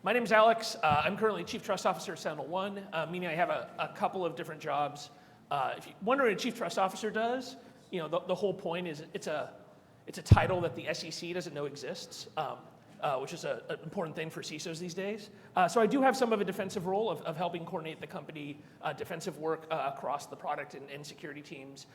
My name's Alex. I'm currently Chief Trust Officer at SentinelOne, meaning I have a couple of different jobs. If you wonder what a Chief Trust Officer does, the whole point is it's a title that the SEC doesn't know exists, which is an important thing for CISOs these days. So I do have some of a defensive role of helping coordinate the company defensive work across the product and security teams,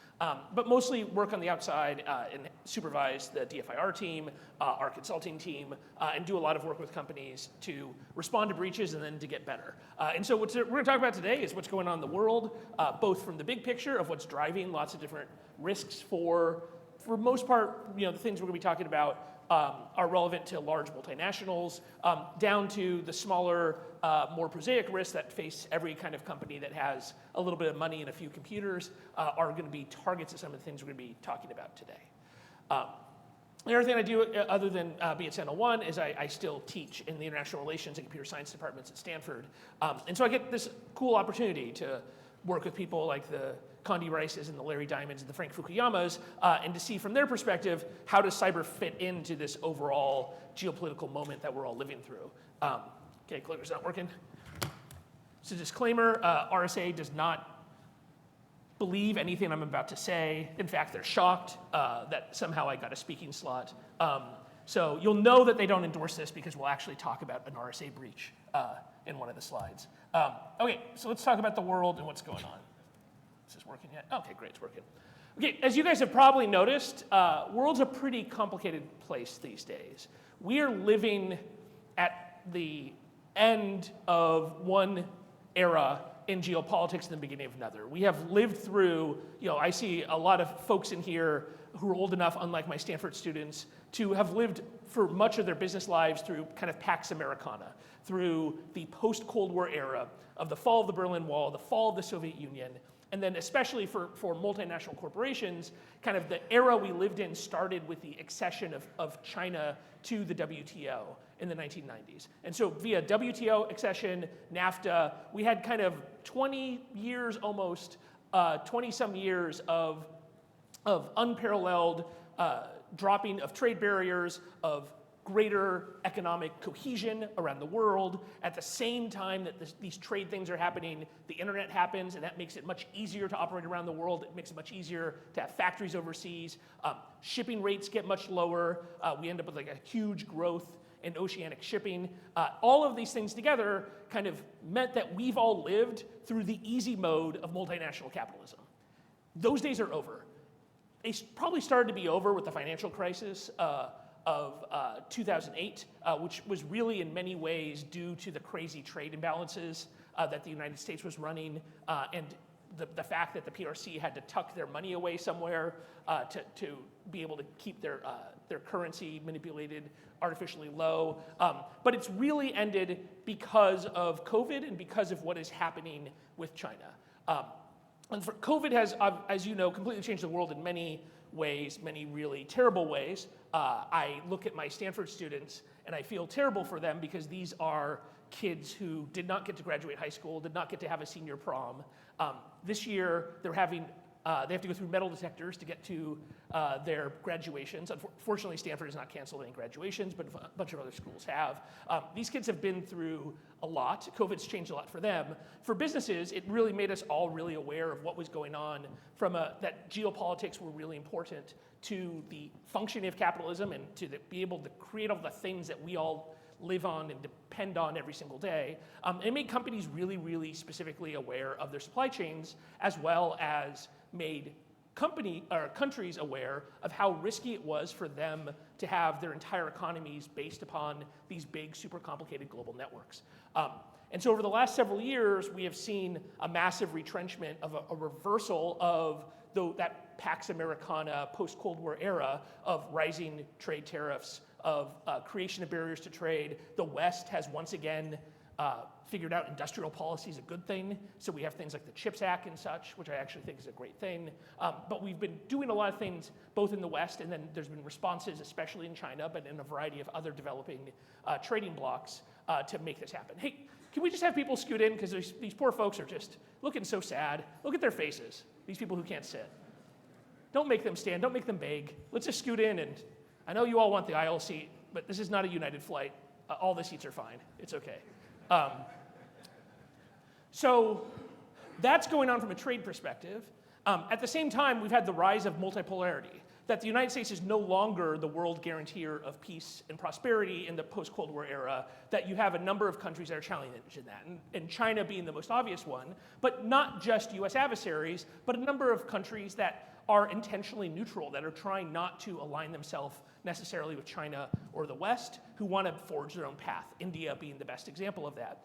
but mostly work on the outside and supervise the DFIR team, our consulting team, and do a lot of work with companies to respond to breaches and then to get better. And so what we're going to talk about today is what's going on in the world, both from the big picture of what's driving lots of different risks for most part, the things we're going to be talking about are relevant to large multinationals, down to the smaller, more prosaic risks that face every kind of company that has a little bit of money and a few computers, are going to be targets of some of the things we're going to be talking about today. The other thing I do, other than be at SentinelOne, is I still teach in the International Relations and Computer Science departments at Stanford. And so I get this cool opportunity to work with people like the Condi Rices and the Larry Diamonds and the Frank Fukuyamas, and to see from their perspective, how does cyber fit into this overall geopolitical moment that we're all living through. Okay, clicker's not working. So disclaimer, RSA does not believe anything I'm about to say. In fact, they're shocked that somehow I got a speaking slot. So you'll know that they don't endorse this because we'll actually talk about an RSA breach in one of the slides. Okay, so let's talk about the world and what's going on. Is this working yet? Okay, great, it's working. Okay, as you guys have probably noticed, world's a pretty complicated place these days. We are living at the end of one era in geopolitics and the beginning of another. We have lived through, I see a lot of folks in here who are old enough, unlike my Stanford students, to have lived for much of their business lives through kind of Pax Americana, through the post-Cold War era of the fall of the Berlin Wall, the fall of the Soviet Union, and then especially for multinational corporations, kind of the era we lived in started with the accession of China to the WTO in the 1990s. And so via WTO accession, NAFTA, we had kind of 20 years almost, 20-some years of unparalleled dropping of trade barriers, of greater economic cohesion around the world. At the same time that these trade things are happening, the internet happens, and that makes it much easier to operate around the world. It makes it much easier to have factories overseas. Shipping rates get much lower. We end up with like a huge growth in oceanic shipping. All of these things together kind of meant that we've all lived through the easy mode of multinational capitalism. Those days are over. They probably started to be over with the financial crisis of 2008, which was really in many ways due to the crazy trade imbalances that the United States was running, and the fact that the PRC had to tuck their money away somewhere to be able to keep their currency manipulated artificially low. But it's really ended because of COVID and because of what is happening with China. And COVID has, as you know, completely changed the world in many ways, many really terrible ways. I look at my Stanford students and I feel terrible for them because these are kids who did not get to graduate high school, did not get to have a senior prom. This year, they have to go through metal detectors to get to their graduations. Unfortunately, Stanford has not canceled any graduations, but a bunch of other schools have. These kids have been through a lot. COVID's changed a lot for them. For businesses, it really made us all really aware of what was going on that geopolitics were really important to the functioning of capitalism and to be able to create all the things that we all live on and depend on every single day. It made companies really, really specifically aware of their supply chains, as well as made countries aware of how risky it was for them to have their entire economies based upon these big, super complicated global networks. And so over the last several years, we have seen a massive retrenchment of a reversal of that Pax Americana post-Cold War era of rising trade tariffs, of creation of barriers to trade. The West has once again figured out industrial policy is a good thing. So we have things like the CHIPS Act and such, which I actually think is a great thing. But we've been doing a lot of things both in the West, and then there's been responses, especially in China, but in a variety of other developing trading blocks to make this happen. Hey, can we just have people scoot in? Because these poor folks are just looking so sad. Look at their faces, these people who can't sit. Don't make them stand, don't make them beg. Let's just scoot in, and I know you all want the aisle seat, but this is not a United flight. All the seats are fine. It's okay. So that's going on from a trade perspective. At the same time, we've had the rise of multipolarity, that the United States is no longer the world guarantor of peace and prosperity in the post-Cold War era, that you have a number of countries that are challenging that, and China being the most obvious one, but not just US adversaries, but a number of countries that are intentionally neutral, that are trying not to align themselves necessarily with China or the West, who want to forge their own path, India being the best example of that.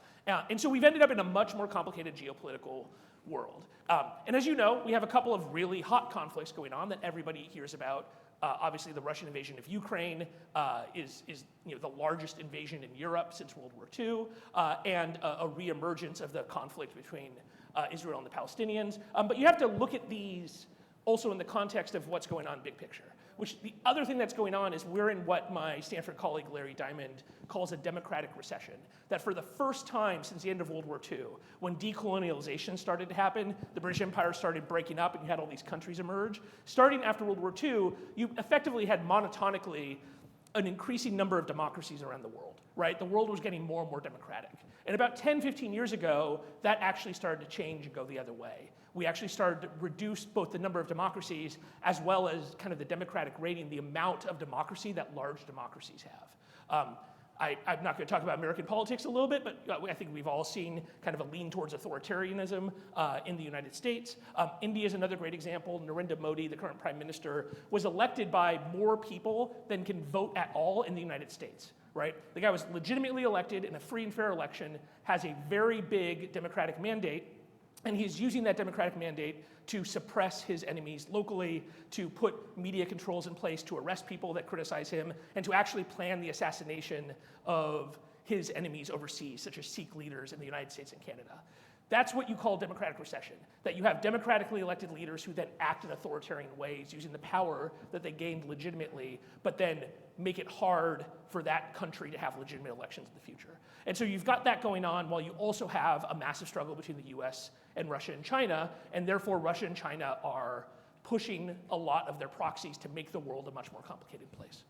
And so we've ended up in a much more complicated geopolitical world. And as you know, we have a couple of really hot conflicts going on that everybody hears about. Obviously, the Russian invasion of Ukraine is the largest invasion in Europe since World War II, and a reemergence of the conflict between Israel and the Palestinians. But you have to look at these also in the context of what's going on big picture. Which the other thing that's going on is we're in what my Stanford colleague Larry Diamond calls a democratic recession. That for the first time since the end of World War II, when decolonialization started to happen, the British Empire started breaking up and you had all these countries emerge. Starting after World War II, you effectively had monotonically an increasing number of democracies around the world, right? The world was getting more and more democratic. And about 10, 15 years ago, that actually started to change and go the other way. We actually started to reduce both the number of democracies as well as kind of the democratic rating, the amount of democracy that large democracies have. I'm not going to talk about American politics a little bit, but I think we've all seen kind of a lean towards authoritarianism in the United States. India is another great example. Narendra Modi, the current prime minister, was elected by more people than can vote at all in the United States, right? The guy was legitimately elected in a free and fair election, has a very big democratic mandate, and he's using that democratic mandate to suppress his enemies locally, to put media controls in place, to arrest people that criticize him, and to actually plan the assassination of his enemies overseas, such as Sikh leaders in the United States and Canada. That's what you call democratic recession, that you have democratically elected leaders who then act in authoritarian ways using the power that they gained legitimately, but then make it hard for that country to have legitimate elections in the future. And so you've got that going on while you also have a massive struggle between the US and Russia and China, and therefore Russia and China are pushing a lot of their proxies to make the world a much more complicated place.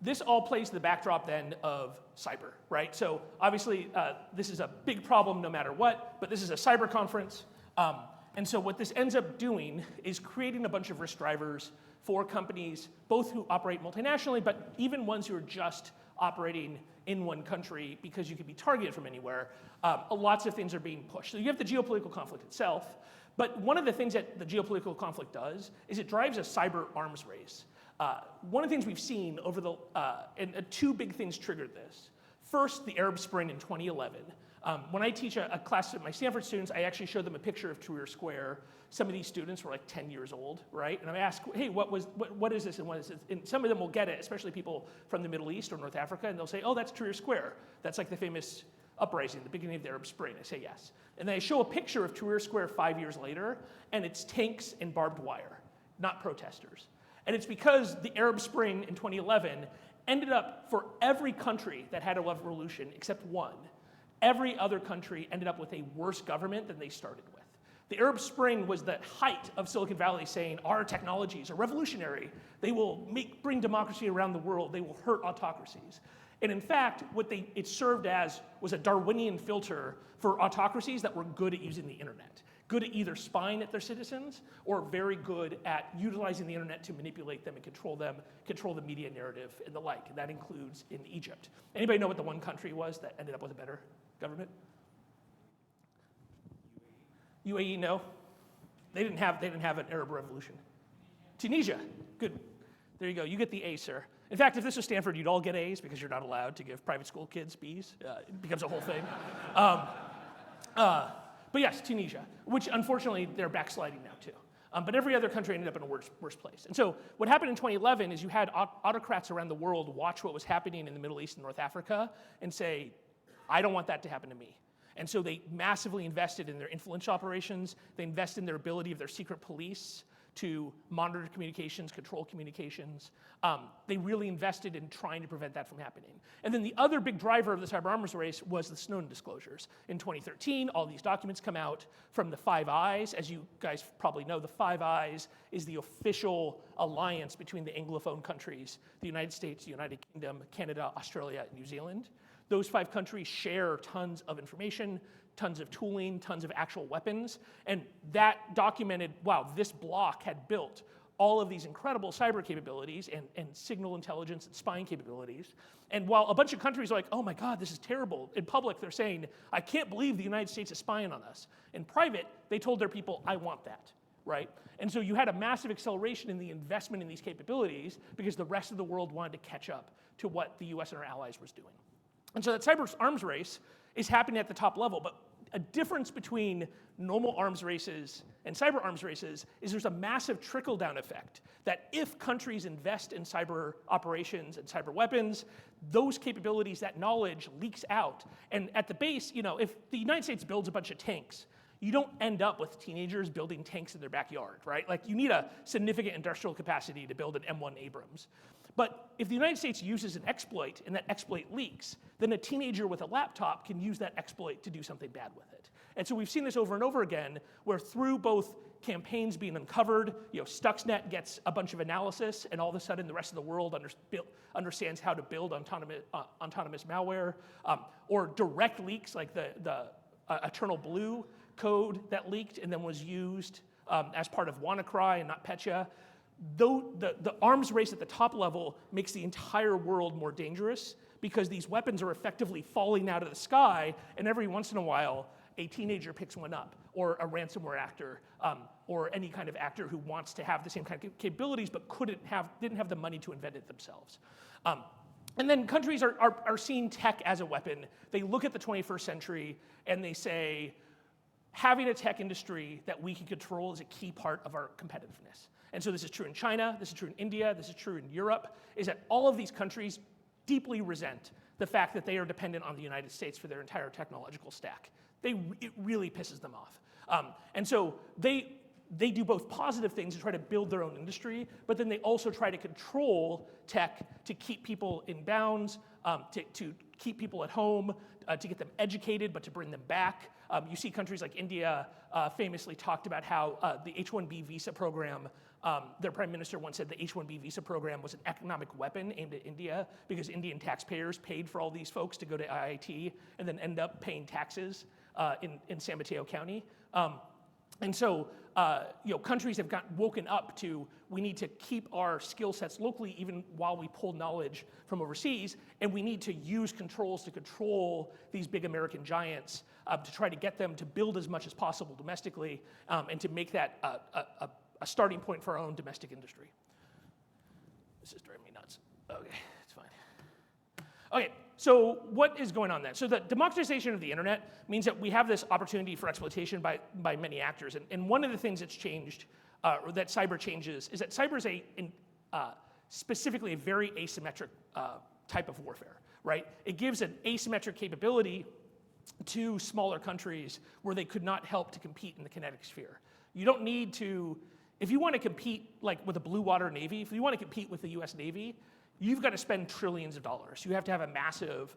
This all plays to the backdrop then of cyber, right? So obviously this is a big problem no matter what, but this is a cyber conference. And so what this ends up doing is creating a bunch of risk drivers for companies, both who operate multinationally, but even ones who are just operating in one country because you can be targeted from anywhere. Lots of things are being pushed. So you have the geopolitical conflict itself, but one of the things that the geopolitical conflict does is it drives a cyber arms race. One of the things we've seen over the, and two big things triggered this. First, the Arab Spring in 2011. When I teach a class of my Stanford students, I actually show them a picture of Tahrir Square. Some of these students were like 10 years old, right? And I ask, hey, what is this and what is this? And some of them will get it, especially people from the Middle East or North Africa, and they'll say, oh, that's Tahrir Square. That's like the famous uprising, the beginning of the Arab Spring. I say yes. And then I show a picture of Tahrir Square 5 years later, and it's tanks and barbed wire, not protesters. And it's because the Arab Spring in 2011 ended up, for every country that had a revolution except one, every other country ended up with a worse government than they started with. The Arab Spring was the height of Silicon Valley saying, our technologies are revolutionary. They will bring democracy around the world. They will hurt autocracies. And in fact, what it served as was a Darwinian filter for autocracies that were good at using the internet. Good at either spying at their citizens or very good at utilizing the internet to manipulate them and control the media narrative and the like. And that includes in Egypt. Anybody know what the one country was that ended up with a better government? UAE, no. They didn't have an Arab revolution. Tunisia, good. There you go, you get the A, sir. In fact, if this was Stanford, you'd all get A's because you're not allowed to give private school kids B's. It becomes a whole thing. But yes, Tunisia, which unfortunately they're backsliding now too. But every other country ended up in a worse place. And so what happened in 2011 is you had autocrats around the world watch what was happening in the Middle East and North Africa and say, I don't want that to happen to me. And so they massively invested in their influence operations. They invested in their ability of their secret police to monitor communications, control communications. They really invested in trying to prevent that from happening. And then the other big driver of the cyber arms race was the Snowden disclosures. In 2013, all these documents come out from the Five Eyes. As you guys probably know, the Five Eyes is the official alliance between the Anglophone countries, the United States, the United Kingdom, Canada, Australia, and New Zealand. Those 5 countries share tons of information, tons of tooling, tons of actual weapons, and that documented, wow, this bloc had built all of these incredible cyber capabilities and signal intelligence and spying capabilities. And while a bunch of countries are like, oh my God, this is terrible, in public they're saying, I can't believe the United States is spying on us. In private, they told their people, I want that, right? And so you had a massive acceleration in the investment in these capabilities because the rest of the world wanted to catch up to what the US and our allies was doing. And so that cyber arms race is happening at the top level, but a difference between normal arms races and cyber arms races is there's a massive trickle-down effect that if countries invest in cyber operations and cyber weapons, those capabilities, that knowledge leaks out. And at the base, if the United States builds a bunch of tanks, you don't end up with teenagers building tanks in their backyard, right? Like you need a significant industrial capacity to build an M1 Abrams. But if the United States uses an exploit and that exploit leaks, then a teenager with a laptop can use that exploit to do something bad with it. And so we've seen this over and over again, where through both campaigns being uncovered, Stuxnet gets a bunch of analysis, and all of a sudden the rest of the world understands how to build autonomous malware, or direct leaks like the Eternal Blue code that leaked and then was used as part of WannaCry and NotPetya. Though the arms race at the top level makes the entire world more dangerous because these weapons are effectively falling out of the sky, and every once in a while, a teenager picks one up, or a ransomware actor, or any kind of actor who wants to have the same kind of capabilities but didn't have the money to invent it themselves. And then countries are seeing tech as a weapon. They look at the 21st century and they say, having a tech industry that we can control is a key part of our competitiveness. And so this is true in China, this is true in India, this is true in Europe, is that all of these countries deeply resent the fact that they are dependent on the United States for their entire technological stack. It really pisses them off. And so they do both positive things to try to build their own industry, but then they also try to control tech to keep people in bounds, to keep people at home, to get them educated, but to bring them back. You see countries like India famously talked about how the H-1B visa program, their prime minister once said the H-1B visa program was an economic weapon aimed at India because Indian taxpayers paid for all these folks to go to IIT and then end up paying taxes in San Mateo County. And so, countries have woken up to, we need to keep our skill sets locally even while we pull knowledge from overseas, and we need to use controls to control these big American giants to try to get them to build as much as possible domestically and to make that a starting point for our own domestic industry. This is driving me nuts. Okay, it's fine. Okay, so what is going on then? So the democratization of the internet means that we have this opportunity for exploitation by many actors. And one of the things that's changed, or that cyber changes, is that cyber is specifically a very asymmetric type of warfare, right? It gives an asymmetric capability to smaller countries where they could not help to compete in the kinetic sphere. You don't need to, if you want to compete like with a blue water navy, if you want to compete with the US Navy, you've got to spend trillions of dollars. You have to have a massive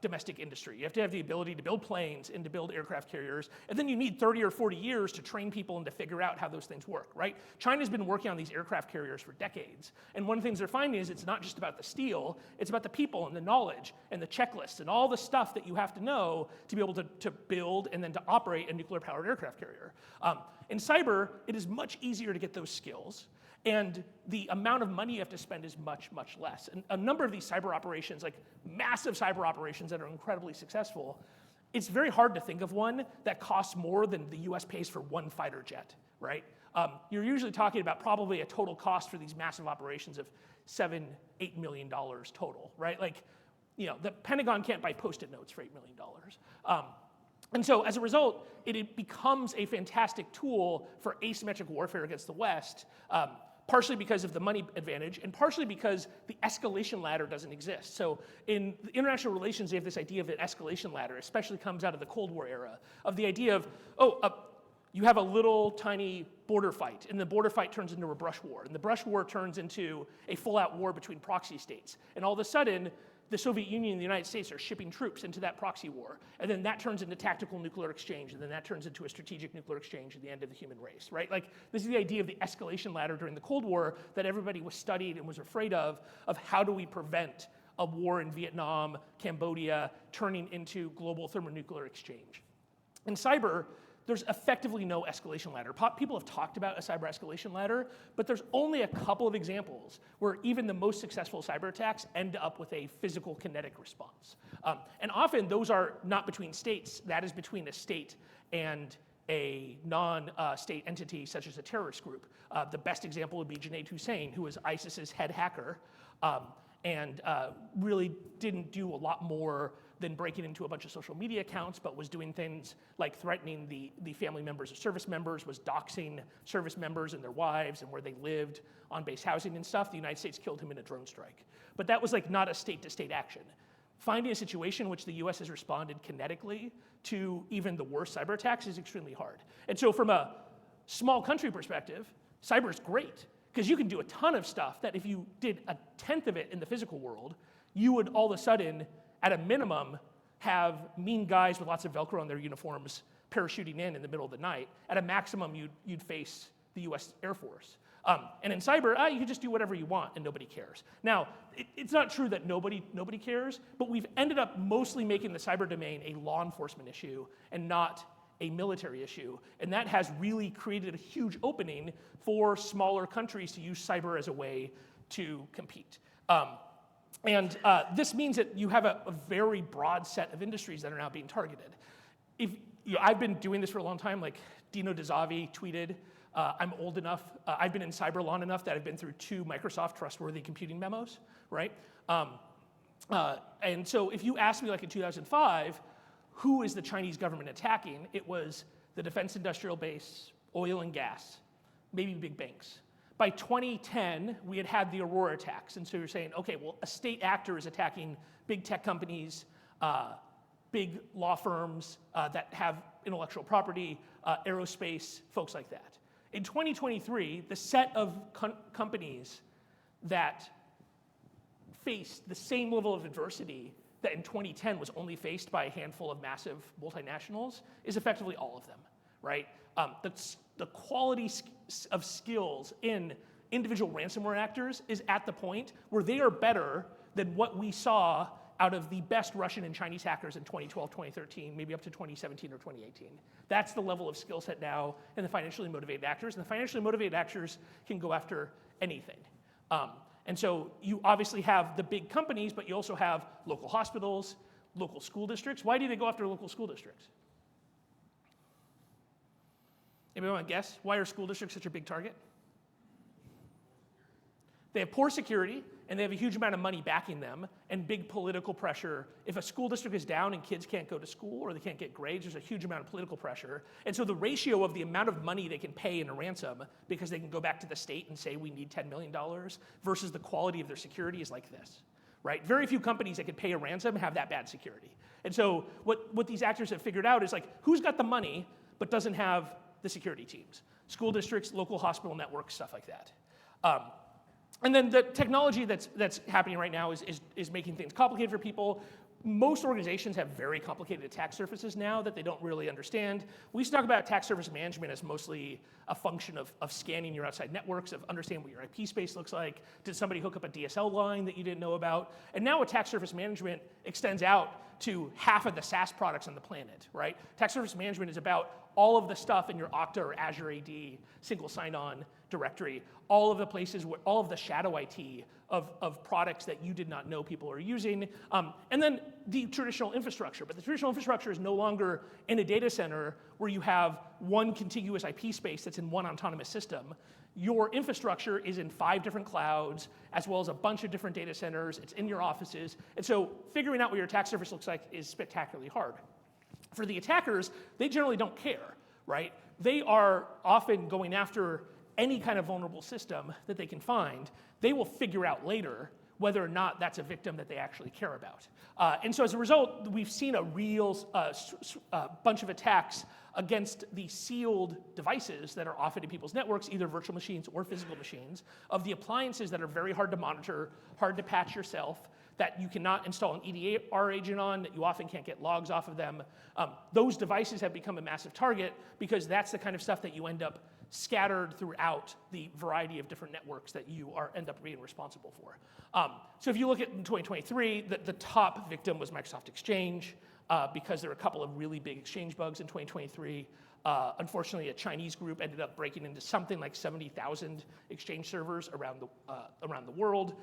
domestic industry. You have to have the ability to build planes and to build aircraft carriers. And then you need 30 or 40 years to train people and to figure out how those things work, right? China's been working on these aircraft carriers for decades. And one of the things they're finding is it's not just about the steel, it's about the people and the knowledge and the checklists and all the stuff that you have to know to be able to build and then to operate a nuclear-powered aircraft carrier. In cyber, it is much easier to get those skills. And the amount of money you have to spend is much, much less. And a number of these cyber operations, like massive cyber operations that are incredibly successful, it's very hard to think of one that costs more than the US pays for one fighter jet, right? You're usually talking about probably a total cost for these massive operations of $7-8 million total, right? Like, the Pentagon can't buy Post-it notes for $8 million. And so as a result, it becomes a fantastic tool for asymmetric warfare against the West, partially because of the money advantage, and partially because the escalation ladder doesn't exist. So in international relations, they have this idea of an escalation ladder, especially comes out of the Cold War era, of the idea of, you have a little tiny border fight, and the border fight turns into a brush war, and the brush war turns into a full-out war between proxy states. And all of a sudden, the Soviet Union and the United States are shipping troops into that proxy war, and then that turns into tactical nuclear exchange, and then that turns into a strategic nuclear exchange at the end of the human race, right? Like, this is the idea of the escalation ladder during the Cold War that everybody was studied and was afraid of how do we prevent a war in Vietnam, Cambodia, turning into global thermonuclear exchange. In cyber, there's effectively no escalation ladder. People have talked about a cyber escalation ladder, but there's only a couple of examples where even the most successful cyber attacks end up with a physical kinetic response. And often those are not between states, that is between a state and a non-state entity such as a terrorist group. The best example would be Junaid Hussain, who was ISIS's head hacker, and really didn't do a lot more than breaking into a bunch of social media accounts, but was doing things like threatening the family members of service members, was doxing service members and their wives and where they lived on base housing and stuff. The United States killed him in a drone strike. But that was like not a state-to-state action. Finding a situation in which the US has responded kinetically to even the worst cyber attacks is extremely hard. And so from a small country perspective, cyber is great, because you can do a ton of stuff that if you did a tenth of it in the physical world, you would all of a sudden, at a minimum, have mean guys with lots of Velcro on their uniforms parachuting in the middle of the night. At a maximum, you'd face the US Air Force. And in cyber, you can just do whatever you want and nobody cares. Now, it's not true that nobody cares, but we've ended up mostly making the cyber domain a law enforcement issue and not a military issue, and that has really created a huge opening for smaller countries to use cyber as a way to compete. This means that you have a very broad set of industries that are now being targeted. I've been doing this for a long time, like Dino Dezavi tweeted, I'm old enough, I've been in cyber long enough that I've been through 2 Microsoft trustworthy computing memos, right? And so if you asked me like in 2005, who is the Chinese government attacking? It was the defense industrial base, oil and gas, maybe big banks. By 2010, we had the Aurora attacks. And so you're saying, okay, well, a state actor is attacking big tech companies, big law firms that have intellectual property, aerospace, folks like that. In 2023, the set of companies that faced the same level of adversity that in 2010 was only faced by a handful of massive multinationals is effectively all of them, right? The quality of skills in individual ransomware actors is at the point where they are better than what we saw out of the best Russian and Chinese hackers in 2012, 2013, maybe up to 2017 or 2018. That's the level of skill set now in the financially motivated actors, and the financially motivated actors can go after anything. And so you obviously have the big companies, but you also have local hospitals, local school districts. Why do they go after local school districts? Anybody want to guess? Why are school districts such a big target? They have poor security, and they have a huge amount of money backing them, and big political pressure. If a school district is down and kids can't go to school or they can't get grades, there's a huge amount of political pressure. And so the ratio of the amount of money they can pay in a ransom, because they can go back to the state and say we need $10 million, versus the quality of their security is like this, right? Very few companies that could pay a ransom have that bad security. And so what these actors have figured out is like, who's got the money but doesn't have the security teams? School districts, local hospital networks, stuff like that. And then the technology that's happening right now is making things complicated for people. Most organizations have very complicated attack surfaces now that they don't really understand. We used to talk about attack surface management as mostly a function of scanning your outside networks, of understanding what your IP space looks like. Did somebody hook up a DSL line that you didn't know about? And now attack surface management extends out to half of the SaaS products on the planet, right? Attack surface management is about all of the stuff in your Okta or Azure AD single sign-on directory, all of the places, where, all of the shadow IT of products that you did not know people are using, and then the traditional infrastructure. But the traditional infrastructure is no longer in a data center where you have one contiguous IP space that's in one autonomous system. Your infrastructure is in 5 different clouds, as well as a bunch of different data centers. It's in your offices. And so figuring out what your attack surface looks like is spectacularly hard. For the attackers, they generally don't care, right? They are often going after any kind of vulnerable system that they can find. They will figure out later whether or not that's a victim that they actually care about. And so as a result, we've seen a real bunch of attacks against the sealed devices that are often in people's networks, either virtual machines or physical machines, of the appliances that are very hard to monitor, hard to patch yourself, that you cannot install an EDR agent on, that you often can't get logs off of them. Those devices have become a massive target because that's the kind of stuff that you end up scattered throughout the variety of different networks that you end up being responsible for. So if you look at in 2023, the top victim was Microsoft Exchange because there were a couple of really big Exchange bugs in 2023. Unfortunately, a Chinese group ended up breaking into something like 70,000 Exchange servers around the world.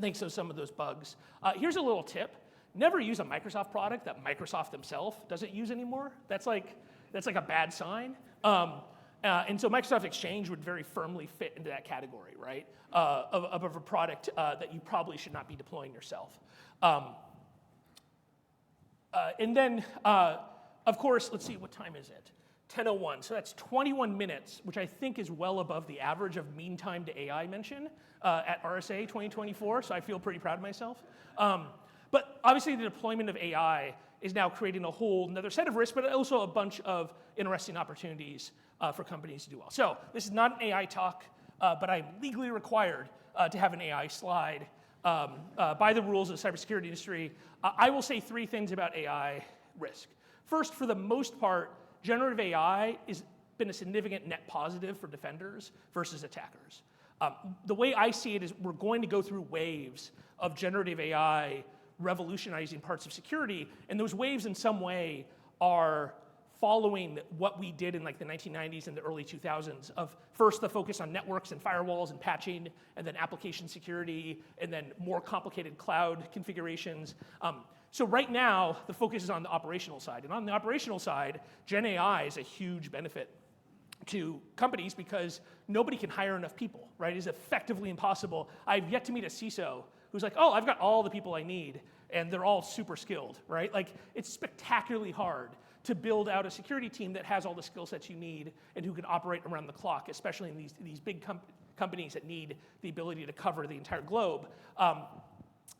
Thanks to some of those bugs. Here's a little tip. Never use a Microsoft product that Microsoft themselves doesn't use anymore. That's like a bad sign. And so Microsoft Exchange would very firmly fit into that category, right? Of a product that you probably should not be deploying yourself. And then, of course, let's see, what time is it? 10:01, so that's 21 minutes, which I think is well above the average of mean time to AI mention at RSA 2024, so I feel pretty proud of myself. But obviously the deployment of AI is now creating a whole another set of risks, but also a bunch of interesting opportunities for companies to do well. So this is not an AI talk, but I'm legally required to have an AI slide by the rules of the cybersecurity industry. I will say three things about AI risk. First, for the most part, generative AI has been a significant net positive for defenders versus attackers. The way I see it is we're going to go through waves of generative AI revolutionizing parts of security, and those waves in some way are following what we did in like the 1990s and the early 2000s of first the focus on networks and firewalls and patching, and then application security, and then more complicated cloud configurations. So right now, the focus is on the operational side. And on the operational side, Gen AI is a huge benefit to companies because nobody can hire enough people, right? It's effectively impossible. I've yet to meet a CISO who's like, oh, I've got all the people I need, and they're all super skilled, right? Like, it's spectacularly hard to build out a security team that has all the skill sets you need and who can operate around the clock, especially in these big companies that need the ability to cover the entire globe.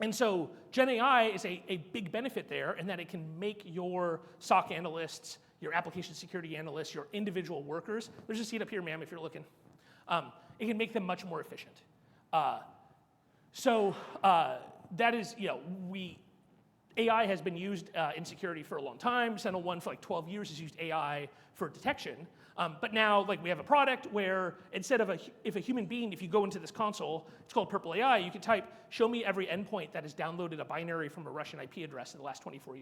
And so Gen AI is a big benefit there in that it can make your SOC analysts, your application security analysts, your individual workers, there's a seat up here, ma'am, if you're looking. It can make them much more efficient. So that is, AI has been used in security for a long time. SentinelOne for like 12 years has used AI for detection. But now, like, we have a product where instead of if a human being, if you go into this console, it's called Purple AI, you can type, show me every endpoint that has downloaded a binary from a Russian IP address in the last 24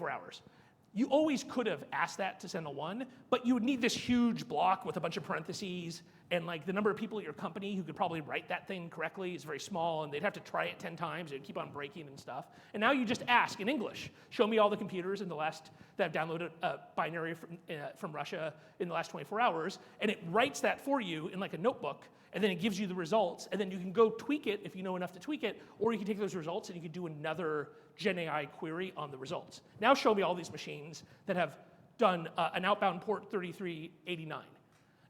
hours. You always could have asked that to SentinelOne, but you would need this huge block with a bunch of parentheses, and like the number of people at your company who could probably write that thing correctly is very small, and they'd have to try it 10 times, it'd keep on breaking and stuff. And now you just ask in English, show me all the computers in the last that have downloaded a binary from Russia in the last 24 hours, and it writes that for you in like a notebook, and then it gives you the results, and then you can go tweak it if you know enough to tweak it, or you can take those results and you can do another Gen AI query on the results. Now show me all these machines that have done an outbound port 3389,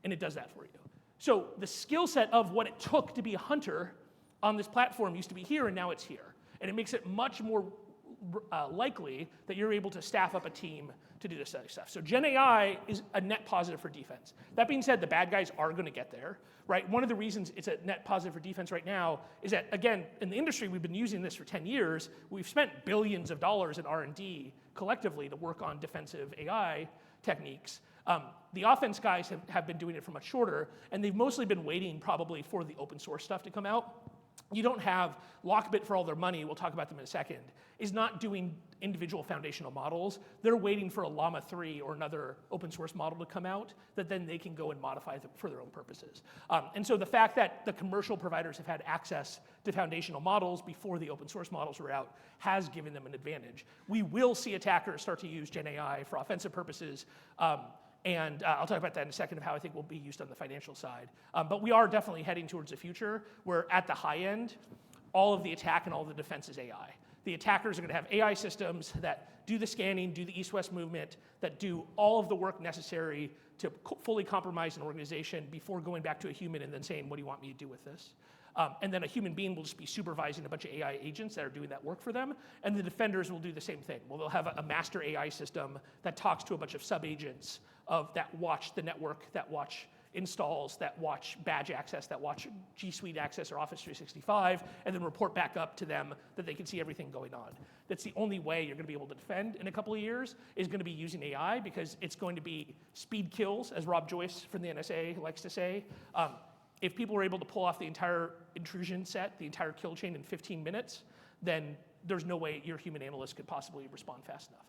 and it does that for you. So the skill set of what it took to be a hunter on this platform used to be here, and now it's here. And it makes it much more likely that you're able to staff up a team to do this other stuff. So Gen AI is a net positive for defense. That being said, the bad guys are going to get there, right? One of the reasons it's a net positive for defense right now is that, again, in the industry, we've been using this for 10 years. We've spent billions of dollars in R&D collectively to work on defensive AI techniques. The offense guys have been doing it for much shorter, and they've mostly been waiting probably for the open source stuff to come out. You don't have Lockbit, for all their money, we'll talk about them in a second, is not doing individual foundational models. They're waiting for a Llama 3 or another open source model to come out that then they can go and modify for their own purposes. And so the fact that the commercial providers have had access to foundational models before the open source models were out has given them an advantage. We will see attackers start to use Gen AI for offensive purposes. And I'll talk about that in a second of how I think will be used on the financial side. But we are definitely heading towards a future where at the high end, all of the attack and all of the defense is AI. The attackers are going to have AI systems that do the scanning, do the east-west movement, that do all of the work necessary to fully compromise an organization before going back to a human and then saying, what do you want me to do with this? And then a human being will just be supervising a bunch of AI agents that are doing that work for them. And the defenders will do the same thing. Well, they'll have a master AI system that talks to a bunch of sub-agents that watch the network, that watch installs, that watch badge access, that watch G Suite access or Office 365, and then report back up to them that they can see everything going on. That's the only way you're going to be able to defend in a couple of years, is going to be using AI, because it's going to be speed kills, as Rob Joyce from the NSA likes to say. If people were able to pull off the entire intrusion set, the entire kill chain in 15 minutes, then there's no way your human analyst could possibly respond fast enough.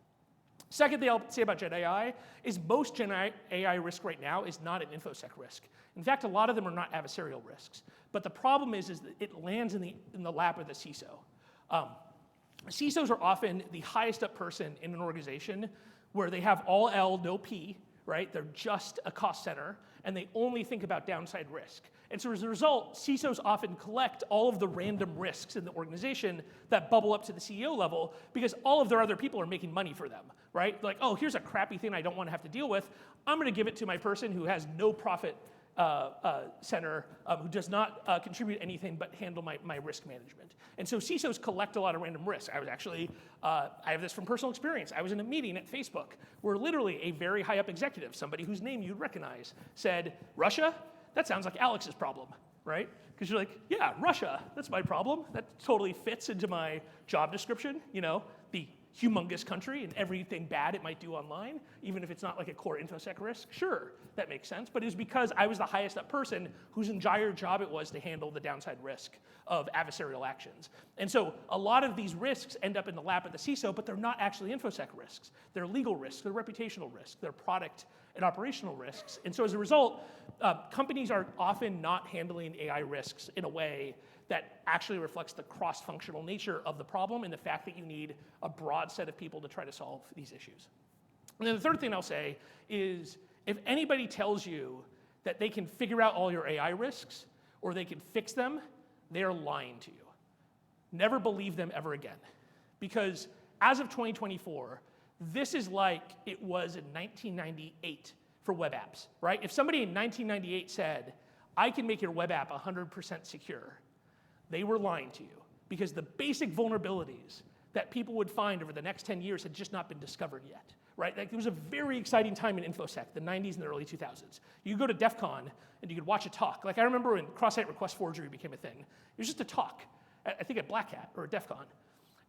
Second thing I'll say about Gen AI is most Gen AI risk right now is not an InfoSec risk. In fact, a lot of them are not adversarial risks. But the problem is that it lands in the lap of the CISO. CISOs are often the highest up person in an organization where they have all L, no P, right? They're just a cost center, and they only think about downside risk. And so as a result, CISOs often collect all of the random risks in the organization that bubble up to the CEO level, because all of their other people are making money for them, right? Like, oh, here's a crappy thing I don't want to have to deal with. I'm going to give it to my person who has no profit center, who does not contribute anything but handle my risk management. And so CISOs collect a lot of random risks. I was actually, I have this from personal experience. I was in a meeting at Facebook where literally a very high up executive, somebody whose name you'd recognize, said, Russia? That sounds like Alex's problem, right? Because you're like, yeah, Russia, that's my problem. That totally fits into my job description, you know, the humongous country and everything bad it might do online, even if it's not like a core InfoSec risk. Sure, that makes sense, but it was because I was the highest up person whose entire job it was to handle the downside risk of adversarial actions. And so a lot of these risks end up in the lap of the CISO, but they're not actually InfoSec risks. They're legal risks, they're reputational risks, they're product and operational risks. And so as a result, companies are often not handling AI risks in a way that actually reflects the cross-functional nature of the problem and the fact that you need a broad set of people to try to solve these issues. And then the third thing I'll say is, if anybody tells you that they can figure out all your AI risks or they can fix them, they are lying to you. Never believe them ever again. Because as of 2024, this is like it was in 1998 for web apps, right? If somebody in 1998 said, I can make your web app 100% secure, they were lying to you, because the basic vulnerabilities that people would find over the next 10 years had just not been discovered yet, right? Like, it was a very exciting time in InfoSec, the 90s and the early 2000s. You go to DEF CON and you could watch a talk. Like, I remember when cross-site request forgery became a thing. It was just a talk, I think at Black Hat or at DEF CON.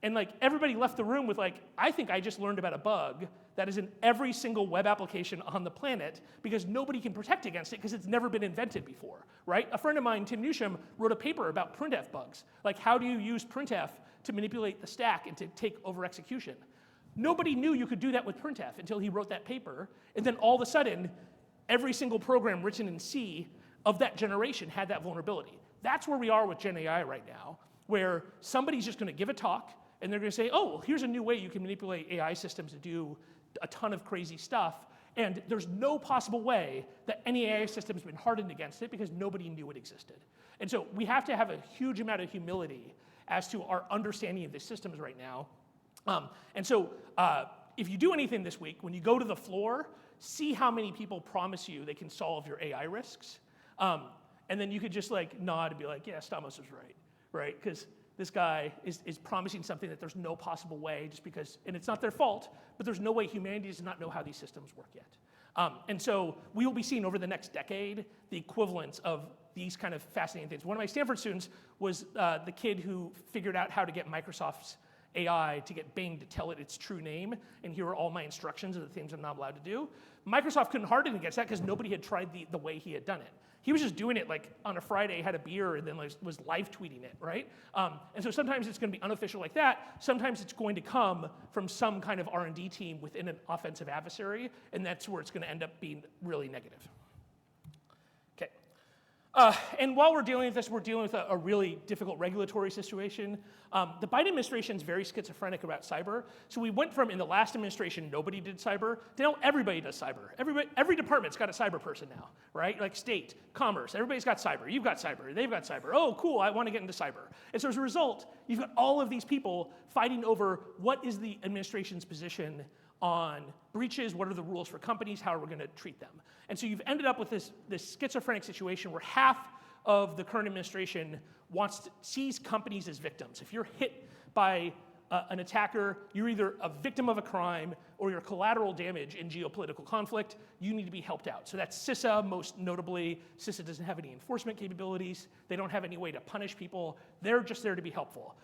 And like, everybody left the room with like, I think I just learned about a bug that is in every single web application on the planet, because nobody can protect against it because it's never been invented before, right? A friend of mine, Tim Newsham, wrote a paper about printf bugs. Like, how do you use printf to manipulate the stack and to take over execution? Nobody knew you could do that with printf until he wrote that paper. And then all of a sudden, every single program written in C of that generation had that vulnerability. That's where we are with Gen AI right now, where somebody's just going to give a talk, and they're going to say, oh, well, here's a new way you can manipulate AI systems to do a ton of crazy stuff. And there's no possible way that any AI system has been hardened against it, because nobody knew it existed. And so we have to have a huge amount of humility as to our understanding of the systems right now. And so if you do anything this week, when you go to the floor, see how many people promise you they can solve your AI risks. And then you could just like nod and be like, yeah, Stamos was right? Because this guy is promising something that there's no possible way, just because, and it's not their fault, but there's no way humanity does not know how these systems work yet. And so we will be seeing over the next decade the equivalence of these kind of fascinating things. One of my Stanford students was the kid who figured out how to get Microsoft's AI to get Bing to tell it its true name, and here are all my instructions of the things I'm not allowed to do. Microsoft couldn't harden against that because nobody had tried the way he had done it. He was just doing it like on a Friday, had a beer, and then was live tweeting it, right? And so sometimes it's going to be unofficial like that. Sometimes it's going to come from some kind of R&D team within an offensive adversary, and that's where it's going to end up being really negative. Okay. And while we're dealing with this, we're dealing with a really difficult regulatory situation. The Biden administration is very schizophrenic about cyber. So we went from, in the last administration, nobody did cyber, to now everybody does cyber. Every department's got a cyber person now, right? Like state, commerce, everybody's got cyber. You've got cyber, they've got cyber. Oh, cool, I want to get into cyber. And so as a result, you've got all of these people fighting over what is the administration's position on breaches, what are the rules for companies, how are we going to treat them. And so you've ended up with this schizophrenic situation where half of the current administration sees companies as victims. If you're hit by an attacker, you're either a victim of a crime or you're collateral damage in geopolitical conflict. You need to be helped out. So that's CISA, most notably. CISA doesn't have any enforcement capabilities. They don't have any way to punish people. They're just there to be helpful.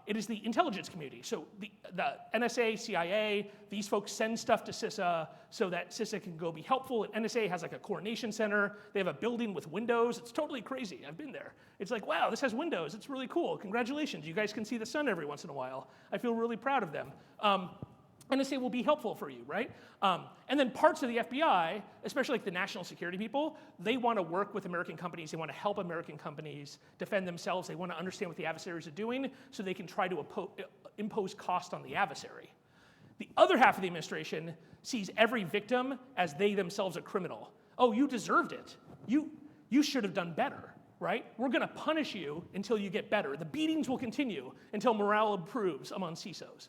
It is the intelligence community. So the NSA, CIA, these folks send stuff to CISA so that CISA can go be helpful. And NSA has like a coordination center. They have a building with windows. It's totally crazy. I've been there. It's like, wow, this has windows. It's really cool. Congratulations. You guys can see the sun every once in a while. I feel really proud of them. NSA will be helpful for you, right? And then parts of the FBI, especially like the national security people, they want to work with American companies. They want to help American companies defend themselves. They want to understand what the adversaries are doing so they can try to impose cost on the adversary. The other half of the administration sees every victim as they themselves a criminal. Oh, you deserved it. You should have done better, right? We're going to punish you until you get better. The beatings will continue until morale improves among CISOs.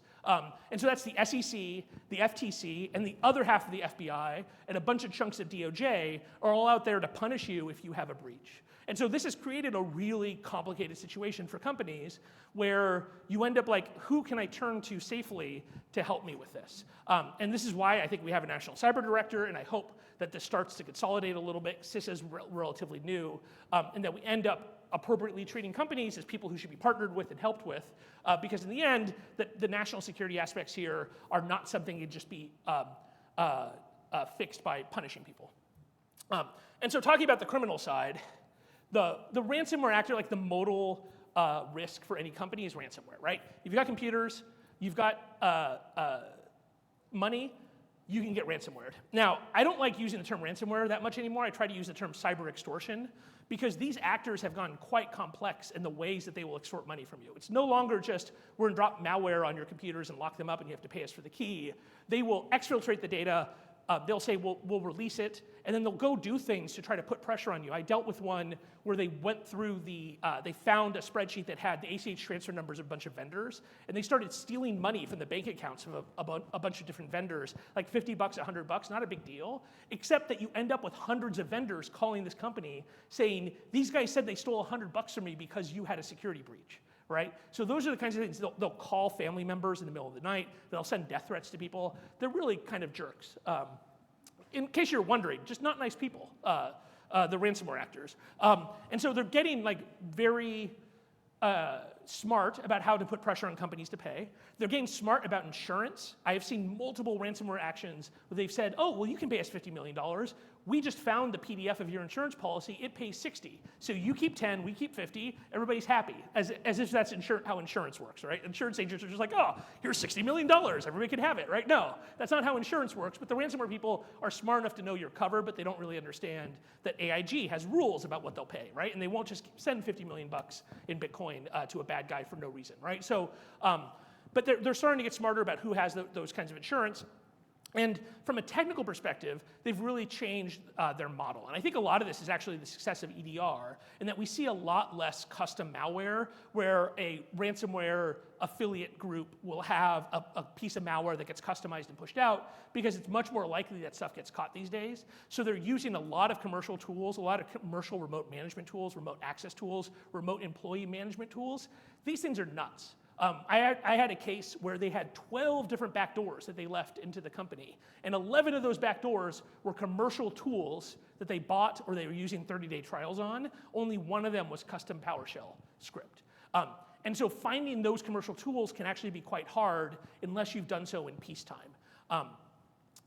And so that's the SEC, the FTC, and the other half of the FBI, and a bunch of chunks of DOJ are all out there to punish you if you have a breach. And so this has created a really complicated situation for companies where you end up like, who can I turn to safely to help me with this? And this is why I think we have a national cyber director, and I hope that this starts to consolidate a little bit. CISA is relatively new, and that we end up appropriately treating companies as people who should be partnered with and helped with, because in the end, the national security aspects here are not something that just be fixed by punishing people. And so talking about the criminal side, the ransomware actor, like the modal risk for any company is ransomware, right? If you've got computers, you've got money, you can get ransomware. Now, I don't like using the term ransomware that much anymore. I try to use the term cyber extortion because these actors have gone quite complex in the ways that they will extort money from you. It's no longer just, we're going to drop malware on your computers and lock them up and you have to pay us for the key. They will exfiltrate the data. They'll say, we'll release it, and then they'll go do things to try to put pressure on you. I dealt with one where they went through they found a spreadsheet that had the ACH transfer numbers of a bunch of vendors, and they started stealing money from the bank accounts of a bunch of different vendors, like $50, $100, not a big deal, except that you end up with hundreds of vendors calling this company saying, these guys said they stole $100 from me because you had a security breach. Right? So those are the kinds of things, they'll call family members in the middle of the night, they'll send death threats to people. They're really kind of jerks. In case you're wondering, just not nice people, the ransomware actors. And so they're getting like very smart about how to put pressure on companies to pay. They're getting smart about insurance. I have seen multiple ransomware actions where they've said, oh, well, you can pay us $50 million. We just found the PDF of your insurance policy. It pays 60. So you keep 10, we keep 50. Everybody's happy, as if that's how insurance works, right? Insurance agents are just like, oh, here's $60 million. Everybody can have it, right? No, that's not how insurance works. But the ransomware people are smart enough to know you're covered, but they don't really understand that AIG has rules about what they'll pay, right? And they won't just send $50 million in Bitcoin to a bad guy for no reason, right? So, but they're starting to get smarter about who has those kinds of insurance. And from a technical perspective, they've really changed their model. And I think a lot of this is actually the success of EDR, in that we see a lot less custom malware where a ransomware affiliate group will have a piece of malware that gets customized and pushed out, because it's much more likely that stuff gets caught these days. So they're using a lot of commercial tools, a lot of commercial remote management tools, remote access tools, remote employee management tools. These things are nuts. I had a case where they had 12 different backdoors that they left into the company, and 11 of those backdoors were commercial tools that they bought or they were using 30-day trials on. Only one of them was custom PowerShell script. And so finding those commercial tools can actually be quite hard unless you've done so in peacetime.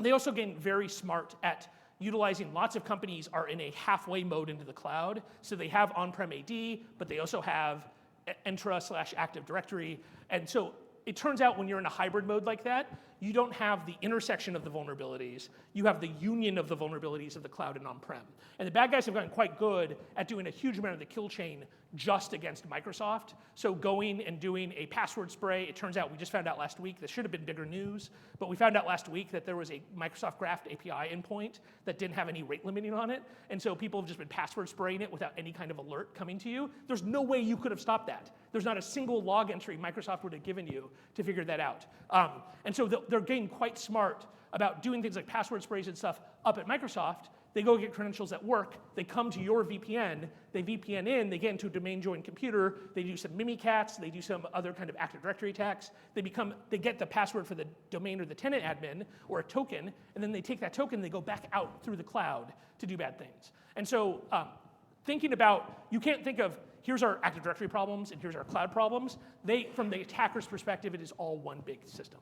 They also get very smart at utilizing, lots of companies are in a halfway mode into the cloud, so they have on-prem AD, but they also have Entra/Active Directory. And so it turns out when you're in a hybrid mode like that, you don't have the intersection of the vulnerabilities. You have the union of the vulnerabilities of the cloud and on-prem. And the bad guys have gotten quite good at doing a huge amount of the kill chain just against Microsoft. So going and doing a password spray, it turns out, we just found out last week, this should have been bigger news, but we found out last week that there was a Microsoft Graph API endpoint that didn't have any rate limiting on it. And so people have just been password spraying it without any kind of alert coming to you. There's no way you could have stopped that. There's not a single log entry Microsoft would have given you to figure that out. And so they're getting quite smart about doing things like password sprays and stuff up at Microsoft. they go get credentials at work, they come to your VPN, they VPN in, they get into a domain-joined computer, they do some Mimikatz, they do some other kind of Active Directory attacks, they get the password for the domain or the tenant admin, or a token, and then they take that token, they go back out through the cloud to do bad things. And so thinking about, you can't think of, here's our Active Directory problems and here's our cloud problems. From the attacker's perspective, it is all one big system.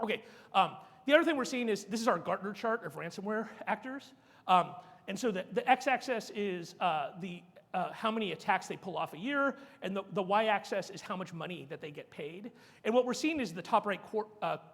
Okay, the other thing we're seeing is, this is our Gartner chart of ransomware actors. And so the x-axis is how many attacks they pull off a year, and the y-axis is how much money that they get paid. And what we're seeing is the top right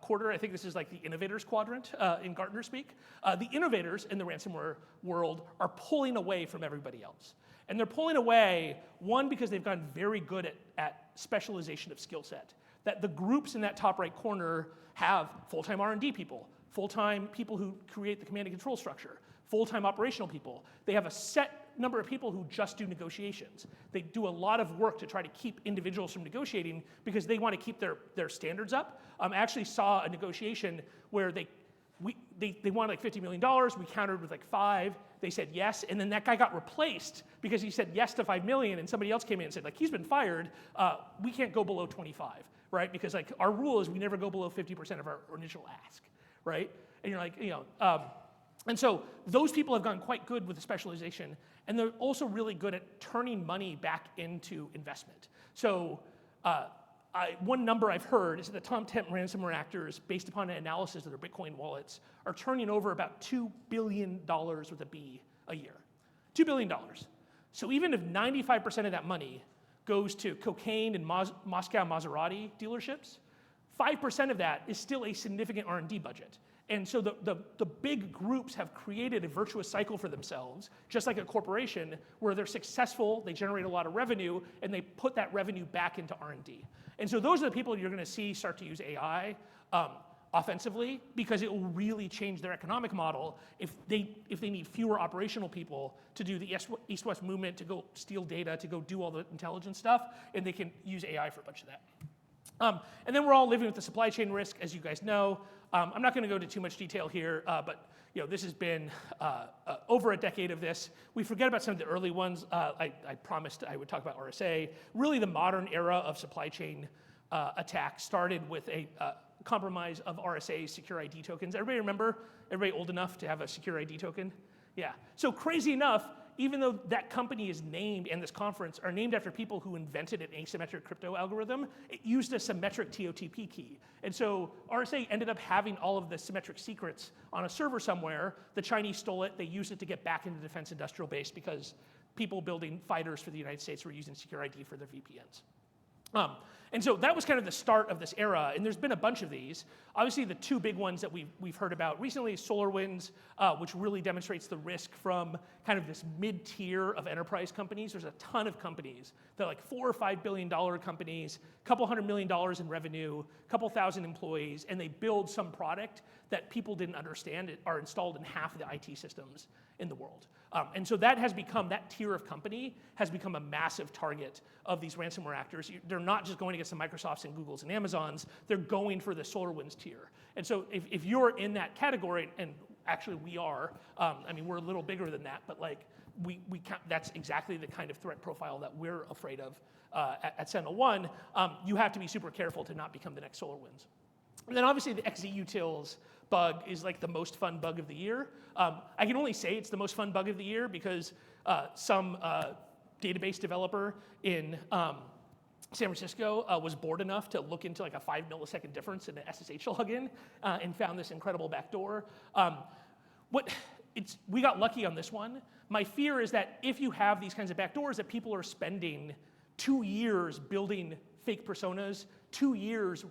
quarter, I think this is like the innovators quadrant in Gartner speak. The innovators in the ransomware world are pulling away from everybody else. And they're pulling away, one, because they've gotten very good at specialization of skill set. That the groups in that top right corner have full-time R&D people, full-time people who create the command and control structure, full-time operational people. They have a set number of people who just do negotiations. They do a lot of work to try to keep individuals from negotiating because they want to keep their standards up. I actually saw a negotiation where they wanted like $50 million, we countered with like 5, they said yes, and then that guy got replaced because he said yes to 5 million, and somebody else came in and said, like, he's been fired, we can't go below 25, right? Because like our rule is we never go below 50% of our initial ask, right? And you're like, and so those people have gotten quite good with the specialization, and they're also really good at turning money back into investment. So one number I've heard is that the top 10 ransomware actors, based upon an analysis of their Bitcoin wallets, are turning over about $2 billion with a B a year. $2 billion. So even if 95% of that money goes to cocaine and Moscow Maserati dealerships, 5% of that is still a significant R&D budget. And so the big groups have created a virtuous cycle for themselves, just like a corporation, where they're successful, they generate a lot of revenue, and they put that revenue back into R&D. And so those are the people you're going to see start to use AI offensively, because it will really change their economic model if they need fewer operational people to do the east-west movement, to go steal data, to go do all the intelligence stuff, and they can use AI for a bunch of that. And then we're all living with the supply chain risk, as you guys know. I'm not going to go into too much detail here, but this has been over a decade of this. We forget about some of the early ones. I promised I would talk about RSA. Really, the modern era of supply chain attacks started with a compromise of RSA secure ID tokens. Everybody remember? Everybody old enough to have a secure ID token? Yeah. So crazy enough, even though that company is named, and this conference are named after people who invented an asymmetric crypto algorithm, it used a symmetric TOTP key. And so RSA ended up having all of the symmetric secrets on a server somewhere. The Chinese stole it. They used it to get back into the defense industrial base because people building fighters for the United States were using secure ID for their VPNs. And so that was kind of the start of this era, and there's been a bunch of these. Obviously, the two big ones that we've heard about recently is SolarWinds, which really demonstrates the risk from kind of this mid-tier of enterprise companies. There's a ton of companies that are like $4 or $5 billion companies, a couple $100 million in revenue, a couple thousand employees, and they build some product that people didn't understand are installed in half of the IT systems in the world. And so that tier of company has become a massive target of these ransomware actors. They're not just going against the Microsofts and Googles and Amazons, they're going for the SolarWinds tier. And so if you're in that category, and actually we are, we're a little bigger than that, but like that's exactly the kind of threat profile that we're afraid of at SentinelOne. You have to be super careful to not become the next SolarWinds. And then obviously the XZUtils bug is like the most fun bug of the year. I can only say it's the most fun bug of the year because some database developer in San Francisco was bored enough to look into like a 5 millisecond difference in the SSH login and found this incredible backdoor. We got lucky on this one. My fear is that if you have these kinds of backdoors, that people are spending 2 years building fake personas, 2 years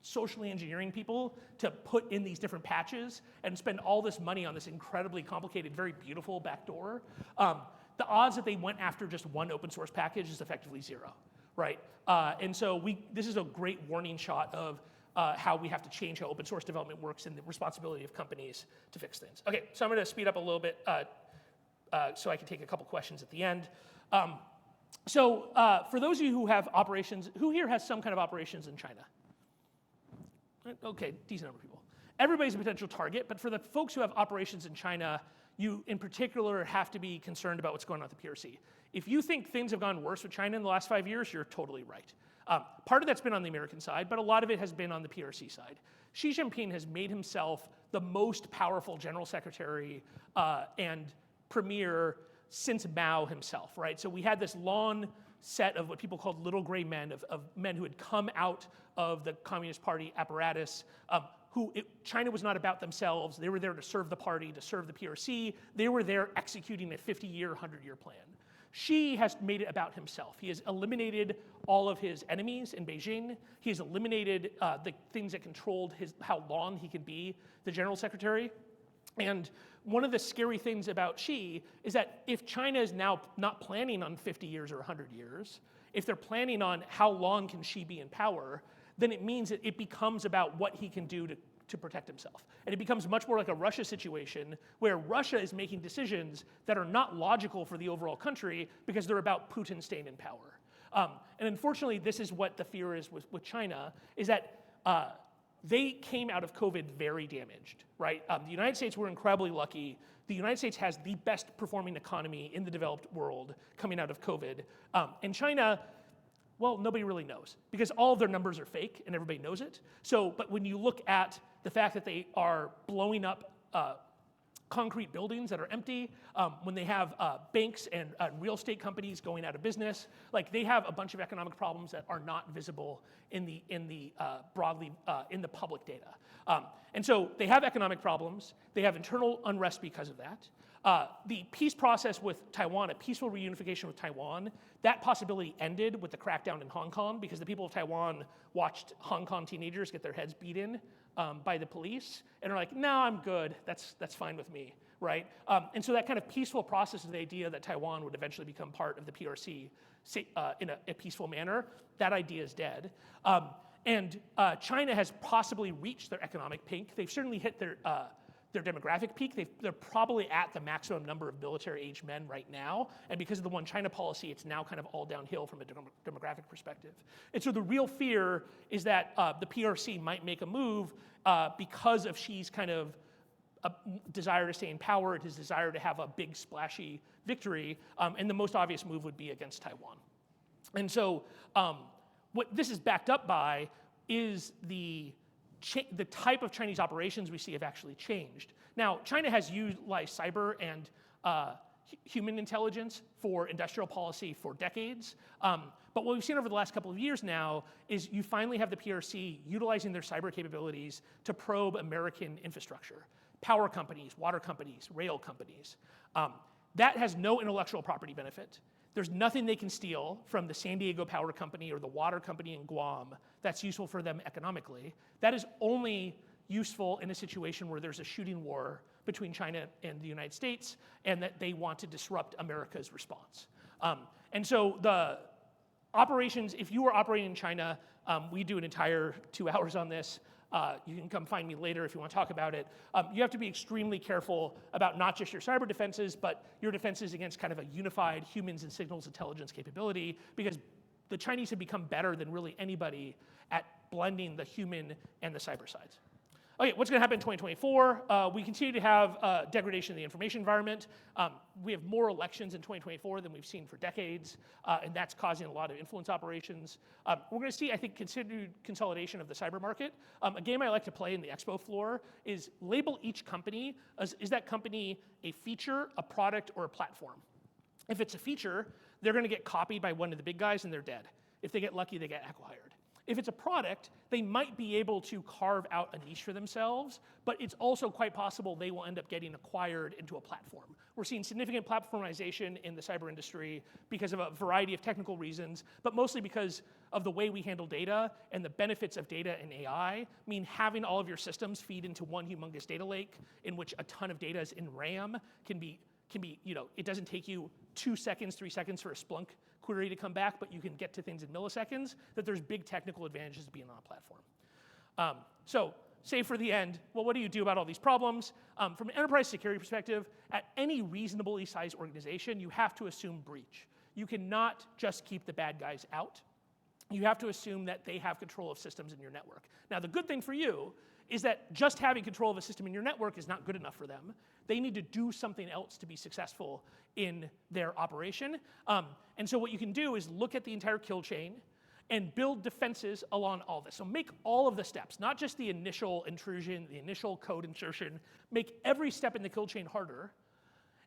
socially engineering people to put in these different patches and spend all this money on this incredibly complicated, very beautiful backdoor. The odds that they went after just one open source package is effectively 0, right? And so this is a great warning shot of how we have to change how open source development works and the responsibility of companies to fix things. Okay, so I'm going to speed up a little bit so I can take a couple questions at the end. For those of you who have operations, who here has some kind of operations in China? Okay, decent number of people. Everybody's a potential target, but for the folks who have operations in China, you in particular have to be concerned about what's going on with the PRC. If you think things have gone worse with China in the last 5 years, you're totally right. Part of that's been on the American side, but a lot of it has been on the PRC side. Xi Jinping has made himself the most powerful general secretary and premier since Mao himself, right? So we had this long set of what people called little gray men, of men who had come out of the Communist Party apparatus, China was not about themselves. They were there to serve the party, to serve the PRC. They were there executing a 50-year, 100-year plan. Xi has made it about himself. He has eliminated all of his enemies in Beijing. He has eliminated the things that controlled how long he could be the general secretary. And one of the scary things about Xi is that if China is now not planning on 50 years or 100 years, if they're planning on how long can Xi be in power, then it means that it becomes about what he can do to protect himself. And it becomes much more like a Russia situation where Russia is making decisions that are not logical for the overall country because they're about Putin staying in power. And unfortunately, this is what the fear is with China, is that they came out of COVID very damaged, right? The United States were incredibly lucky. The United States has the best performing economy in the developed world coming out of COVID. And China, well, nobody really knows because all of their numbers are fake and everybody knows it. But when you look at the fact that they are blowing up concrete buildings that are empty, when they have banks and real estate companies going out of business, like they have a bunch of economic problems that are not visible in the broadly in the public data. And so they have economic problems. They have internal unrest because of that. The peace process with Taiwan, a peaceful reunification with Taiwan, that possibility ended with the crackdown in Hong Kong because the people of Taiwan watched Hong Kong teenagers get their heads beaten by the police and are like, no, I'm good, that's fine with me, right? And so that kind of peaceful process of the idea that Taiwan would eventually become part of the PRC in a peaceful manner, that idea is dead. And China has possibly reached their economic peak. They've certainly hit their demographic peak. They're probably at the maximum number of military-aged men right now, and because of the One China policy, it's now kind of all downhill from a demographic perspective. And so the real fear is that the PRC might make a move because of Xi's kind of desire to stay in power, his desire to have a big splashy victory, and the most obvious move would be against Taiwan. And so what this is backed up by is the type of Chinese operations we see have actually changed. Now, China has utilized cyber and human intelligence for industrial policy for decades. But what we've seen over the last couple of years now is you finally have the PRC utilizing their cyber capabilities to probe American infrastructure, power companies, water companies, rail companies. That has no intellectual property benefit. There's nothing they can steal from the San Diego Power Company or the water company in Guam that's useful for them economically. That is only useful in a situation where there's a shooting war between China and the United States and that they want to disrupt America's response. And so the operations, if you were operating in China, we do an entire 2 hours on this. You can come find me later if you want to talk about it. You have to be extremely careful about not just your cyber defenses, but your defenses against kind of a unified humans and signals intelligence capability, because the Chinese have become better than really anybody at blending the human and the cyber sides. Okay, what's going to happen in 2024? We continue to have degradation of the information environment. We have more elections in 2024 than we've seen for decades, and that's causing a lot of influence operations. We're going to see, I think, continued consolidation of the cyber market. A game I like to play in the expo floor is label each company as, is that company a feature, a product, or a platform? If it's a feature, they're going to get copied by one of the big guys and they're dead. If they get lucky, they get acqui-hired. If it's a product, they might be able to carve out a niche for themselves, but it's also quite possible they will end up getting acquired into a platform. We're seeing significant platformization in the cyber industry because of a variety of technical reasons, but mostly because of the way we handle data and the benefits of data and AI mean having all of your systems feed into one humongous data lake in which a ton of data is in RAM can be, it doesn't take you 2 seconds, 3 seconds for a Splunk query to come back, but you can get to things in milliseconds, that there's big technical advantages to being on a platform. So, save for the end, well, what do you do about all these problems? From an enterprise security perspective, at any reasonably sized organization, you have to assume breach. You cannot just keep the bad guys out. you have to assume that they have control of systems in your network. Now, the good thing for you is that just having control of a system in your network is not good enough for them. They need to do something else to be successful in their operation. And so what you can do is look at the entire kill chain and build defenses along all this. So make all of the steps, not just the initial intrusion, the initial code insertion, make every step in the kill chain harder.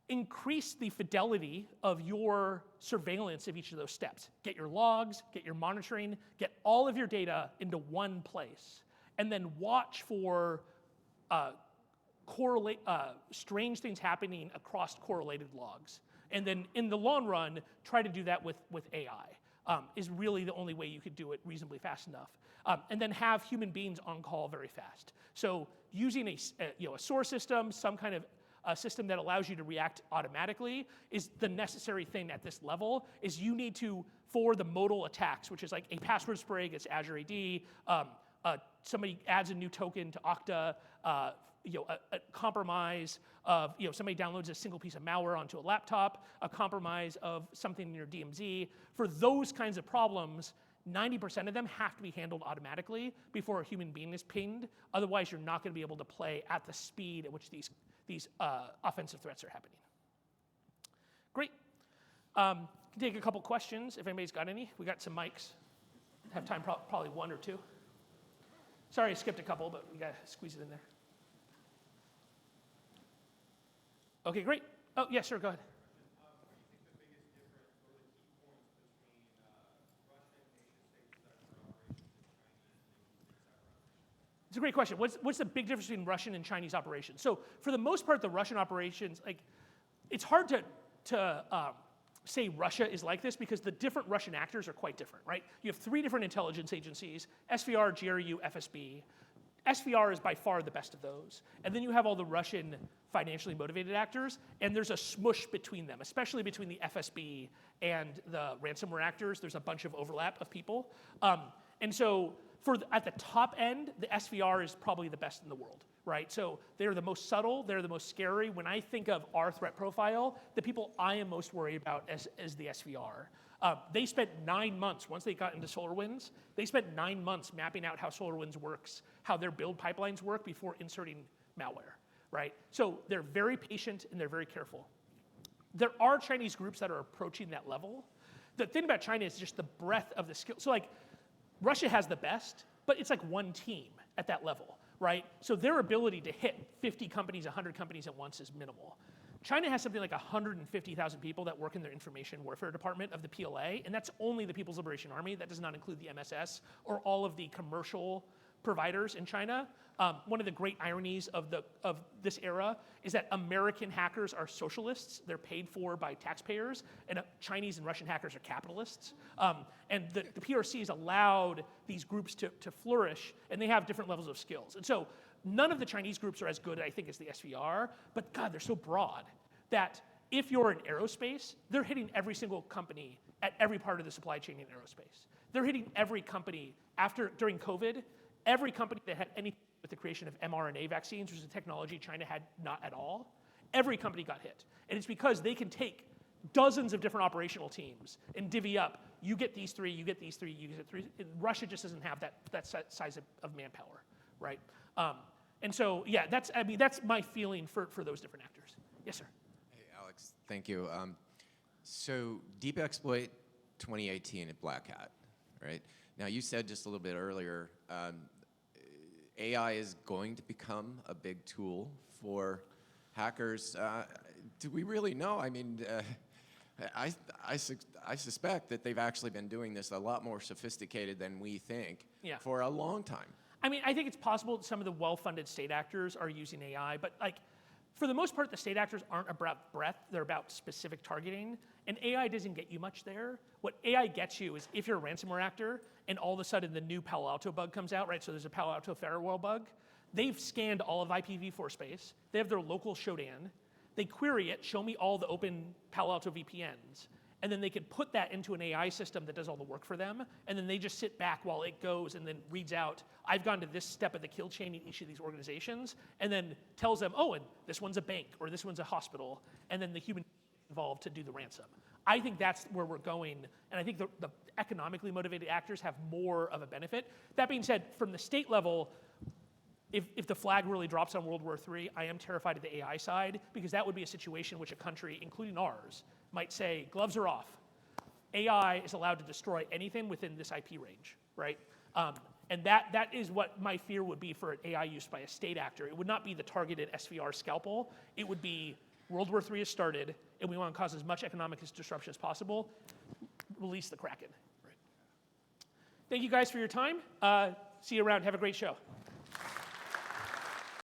Increase the fidelity of your surveillance of each of those steps. Get your logs, get your monitoring, get all of your data into one place, and then watch for strange things happening across correlated logs. And then in the long run, try to do that with AI. Is really the only way you could do it reasonably fast enough. And then have human beings on call very fast. So using a source system, some kind of a system that allows you to react automatically is the necessary thing at this level. Is you need to, for the modal attacks, which is like a password spray against Azure AD, somebody adds a new token to Okta, a compromise of, somebody downloads a single piece of malware onto a laptop, a compromise of something in your DMZ. For those kinds of problems, 90% of them have to be handled automatically before a human being is pinged. Otherwise, you're not going to be able to play at the speed at which these offensive threats are happening. Great. Can take a couple questions if anybody's got any. We got some mics. Have time, probably one or two. Sorry, I skipped a couple, but we got to squeeze it in there. Okay, great. Oh, yes, sir, go ahead. What do you think the biggest difference, what are the key points between Russian nation-state cyber operations and Chinese nation-state cyber operations? It's a great question. What's the big difference between Russian and Chinese operations? So for the most part, the Russian operations, it's hard to say Russia is like this because the different Russian actors are quite different, right? You have 3 different intelligence agencies, SVR, GRU, FSB. SVR is by far the best of those. And then you have all the Russian financially motivated actors, and there's a smush between them, especially between the FSB and the ransomware actors. There's a bunch of overlap of people. And so at the top end, the SVR is probably the best in the world, right? So they're the most subtle, they're the most scary. When I think of our threat profile, the people I am most worried about is the SVR. They spent 9 months, once they got into SolarWinds, they spent 9 months mapping out how SolarWinds works, how their build pipelines work before inserting malware, right? So they're very patient and they're very careful. There are Chinese groups that are approaching that level. The thing about China is just the breadth of the skill. So Russia has the best, but it's like one team at that level, right? So their ability to hit 50 companies, 100 companies at once is minimal. China has something like 150,000 people that work in their information warfare department of the PLA, and that's only the People's Liberation Army. That does not include the MSS or all of the commercial providers in China. One of the great ironies of this era is that American hackers are socialists. They're paid for by taxpayers, and Chinese and Russian hackers are capitalists. And the PRC has allowed these groups to flourish, and they have different levels of skills. And so none of the Chinese groups are as good, I think, as the SVR, but God, they're so broad that if you're in aerospace, they're hitting every single company at every part of the supply chain in aerospace. They're hitting every company during COVID. Every company that had anything with the creation of mRNA vaccines, which is a technology China had not at all, every company got hit. And it's because they can take dozens of different operational teams and divvy up, you get these 3, you get these 3, you get 3. And Russia just doesn't have that size of manpower, right? And so, yeah, that's my feeling for those different actors. Yes, sir. Hey, Alex, thank you. So Deep Exploit 2018 at Black Hat, right? Now, you said just a little bit earlier, AI is going to become a big tool for hackers. Do we really know? I mean, I suspect that they've actually been doing this a lot more sophisticated than we think for a long time. I mean, I think it's possible that some of the well-funded state actors are using AI, but for the most part, the state actors aren't about breadth, they're about specific targeting, and AI doesn't get you much there. What AI gets you is if you're a ransomware actor and all of a sudden the new Palo Alto bug comes out, right? So there's a Palo Alto firewall bug. They've scanned all of IPv4 space. They have their local Shodan. They query it, show me all the open Palo Alto VPNs, and then they can put that into an AI system that does all the work for them, and then they just sit back while it goes and then reads out, I've gone to this step of the kill chain in each of these organizations, and then tells them, oh, and this one's a bank, or this one's a hospital, and then the human involved to do the ransom. I think that's where we're going, and I think the economically motivated actors have more of a benefit. That being said, from the state level, if the flag really drops on World War III, I am terrified of the AI side, because that would be a situation in which a country, including ours, might say, gloves are off. AI is allowed to destroy anything within this IP range, right? And that is what my fear would be for an AI use by a state actor. It would not be the targeted SVR scalpel. It would be World War III has started, and we want to cause as much economic disruption as possible. Release the Kraken. Right. Thank you guys for your time. See you around. Have a great show.